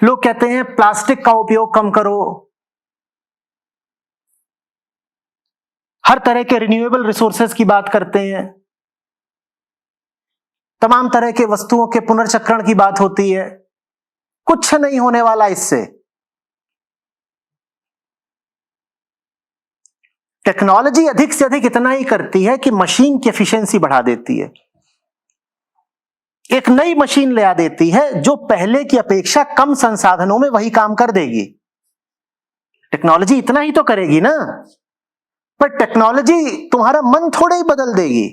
लोग कहते हैं प्लास्टिक का उपयोग कम करो, हर तरह के रिन्यूएबल रिसोर्सेज की बात करते हैं, तमाम तरह के वस्तुओं के पुनर्चक्रण की बात होती है। कुछ नहीं होने वाला इससे। टेक्नोलॉजी अधिक से अधिक इतना ही करती है कि मशीन की एफिशिएंसी बढ़ा देती है, एक नई मशीन ले आ देती है जो पहले की अपेक्षा कम संसाधनों में वही काम कर देगी। टेक्नोलॉजी इतना ही तो करेगी ना, पर टेक्नोलॉजी तुम्हारा मन थोड़ा ही बदल देगी।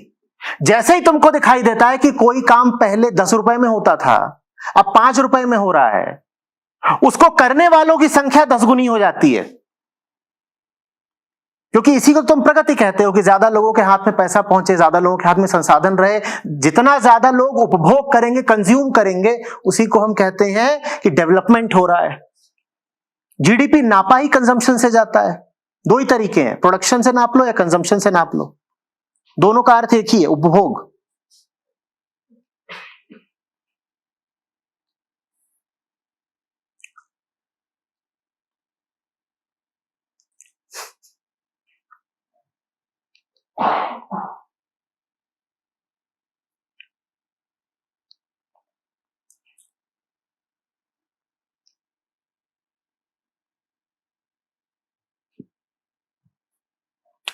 जैसे ही तुमको दिखाई देता है कि कोई काम पहले 10 रुपए में होता था, अब 5 रुपए में हो रहा है, उसको करने वालों की संख्या 10 गुनी हो जाती है। क्योंकि इसी को तुम प्रगति कहते हो कि ज्यादा लोगों के हाथ में पैसा पहुंचे, ज्यादा लोगों के हाथ में संसाधन रहे। जितना ज्यादा लोग उपभोग करेंगे, कंज्यूम करेंगे, उसी को हम कहते हैं कि डेवलपमेंट हो रहा है। जीडीपी नापा ही कंजम्पशन से जाता है। दो ही तरीके हैं, प्रोडक्शन से नाप लो या कंजम्पशन से नाप लो, दोनों का अर्थ एक ही है, उपभोग।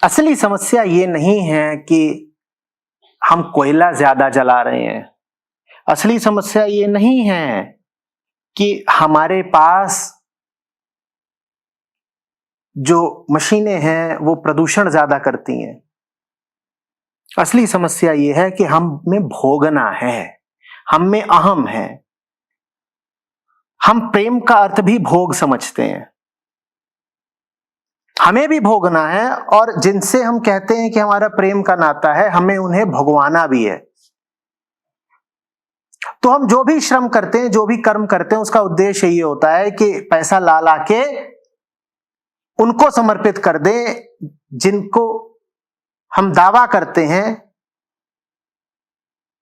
असली समस्या ये नहीं है कि हम कोयला ज्यादा जला रहे हैं, असली समस्या ये नहीं है कि हमारे पास जो मशीनें हैं वो प्रदूषण ज्यादा करती हैं। असली समस्या ये है कि हम में भोगना है, हम में अहम है। हम प्रेम का अर्थ भी भोग समझते हैं, हमें भी भोगना है, और जिनसे हम कहते हैं कि हमारा प्रेम का नाता है, हमें उन्हें भोगवाना भी है। तो हम जो भी श्रम करते हैं, जो भी कर्म करते हैं, उसका उद्देश्य ये होता है कि पैसा ला ला के उनको समर्पित कर दें जिनको हम दावा करते हैं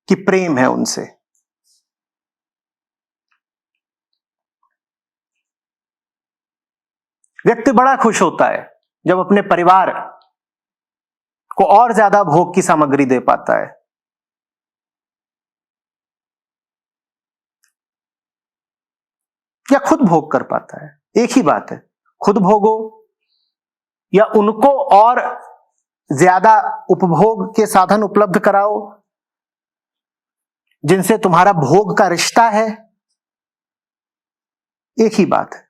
कि प्रेम है उनसे। व्यक्ति बड़ा खुश होता है जब अपने परिवार को और ज्यादा भोग की सामग्री दे पाता है। या खुद भोग कर पाता है, एक ही बात है। खुद भोगो या उनको और ज्यादा उपभोग के साधन उपलब्ध कराओ जिनसे तुम्हारा भोग का रिश्ता है, एक ही बात है।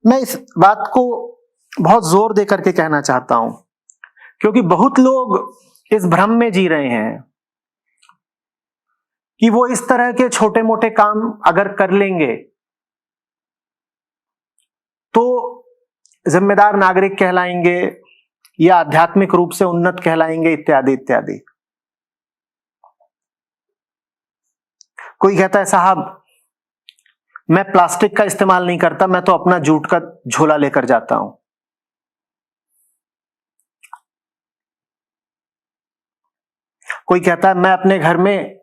मैं इस बात को बहुत जोर देकर के कहना चाहता हूं क्योंकि बहुत लोग इस भ्रम में जी रहे हैं कि वो इस तरह के छोटे मोटे काम अगर कर लेंगे तो जिम्मेदार नागरिक कहलाएंगे या आध्यात्मिक रूप से उन्नत कहलाएंगे, इत्यादि इत्यादि। कोई कहता है साहब मैं प्लास्टिक का इस्तेमाल नहीं करता, मैं तो अपना जूट का झोला लेकर जाता हूं। कोई कहता है मैं अपने घर में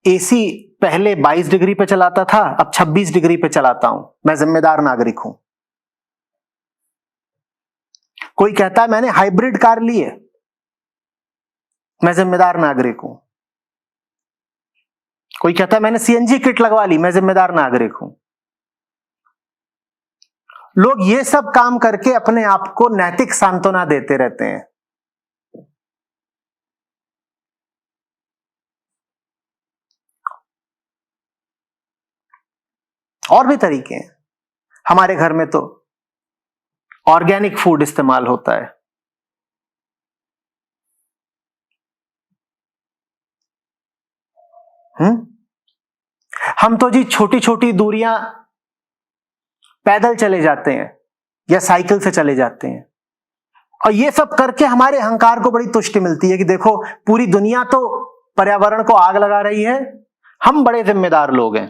एसी पहले 22 डिग्री पे चलाता था, अब 26 डिग्री पे चलाता हूं, मैं जिम्मेदार नागरिक हूं। कोई कहता है मैंने हाइब्रिड कार ली है, मैं जिम्मेदार नागरिक हूं। कोई कहता है मैंने सीएनजी किट लगवा ली, मैं जिम्मेदार नागरिक हूं। लोग ये सब काम करके अपने आप को नैतिक सांत्वना देते रहते हैं। और भी तरीके हैं। हमारे घर में तो ऑर्गेनिक फूड इस्तेमाल होता है। हम तो जी छोटी छोटी दूरियां पैदल चले जाते हैं या साइकिल से चले जाते हैं, और ये सब करके हमारे अहंकार को बड़ी तुष्टि मिलती है कि देखो पूरी दुनिया तो पर्यावरण को आग लगा रही है, हम बड़े जिम्मेदार लोग हैं।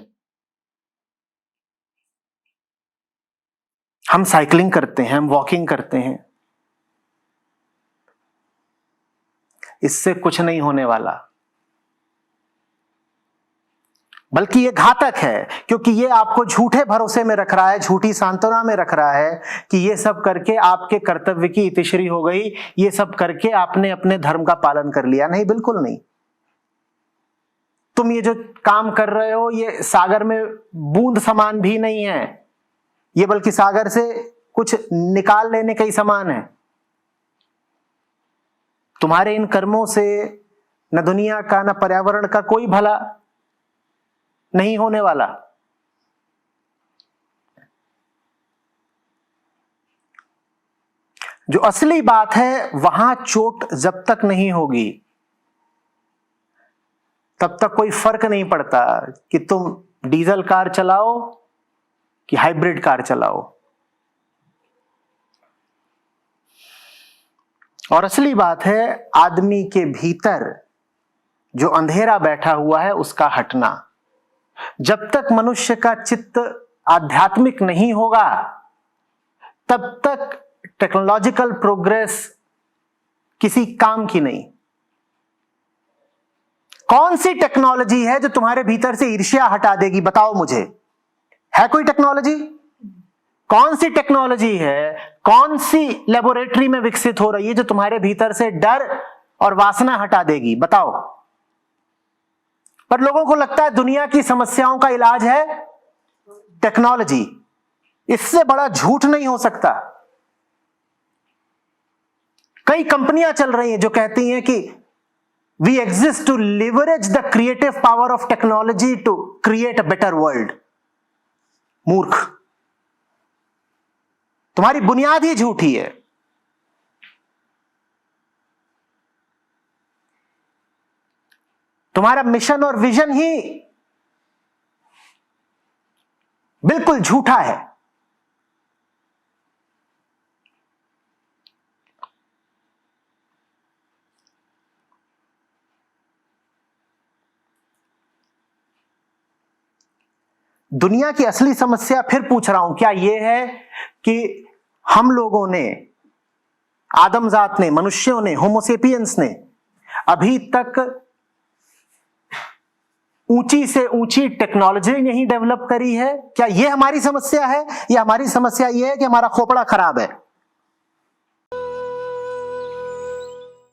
हम साइकिलिंग करते हैं, हम वॉकिंग करते हैं, इससे कुछ नहीं होने वाला, बल्कि ये घातक है, क्योंकि ये आपको झूठे भरोसे में रख रहा है, झूठी सांत्वना में रख रहा है कि ये सब करके आपके कर्तव्य की इतिश्री हो गई, ये सब करके आपने अपने धर्म का पालन कर लिया। नहीं, बिल्कुल नहीं। तुम ये जो काम कर रहे हो ये सागर में बूंद समान भी नहीं है, ये बल्कि सागर से कुछ निकाल लेने का ही समान है। तुम्हारे इन कर्मों से न दुनिया का न पर्यावरण का कोई भला नहीं होने वाला। जो असली बात है, वहां चोट जब तक नहीं होगी तब तक कोई फर्क नहीं पड़ता कि तुम डीजल कार चलाओ कि हाइब्रिड कार चलाओ। और असली बात है, आदमी के भीतर जो अंधेरा बैठा हुआ है उसका हटना। जब तक मनुष्य का चित्त आध्यात्मिक नहीं होगा तब तक टेक्नोलॉजिकल प्रोग्रेस किसी काम की नहीं। कौन सी टेक्नोलॉजी है जो तुम्हारे भीतर से ईर्ष्या हटा देगी? बताओ मुझे, है कोई टेक्नोलॉजी? कौन सी टेक्नोलॉजी है, कौन सी लेबोरेटरी में विकसित हो रही है जो तुम्हारे भीतर से डर और वासना हटा देगी? बताओ। पर लोगों को लगता है दुनिया की समस्याओं का इलाज है टेक्नोलॉजी। इससे बड़ा झूठ नहीं हो सकता। कई कंपनियां चल रही हैं जो कहती हैं कि we exist to leverage the creative power of technology to create a better world. मूर्ख, तुम्हारी बुनियाद ही झूठी है। तुम्हारा मिशन और विजन ही बिल्कुल झूठा है। दुनिया की असली समस्या, फिर पूछ रहा हूं, क्या यह है कि हम लोगों ने, आदमजात ने, मनुष्यों ने, होमोसेपियंस ने अभी तक ऊंची से ऊंची टेक्नोलॉजी नहीं डेवलप करी है? क्या यह हमारी समस्या है, या हमारी समस्या यह है कि हमारा खोपड़ा खराब है?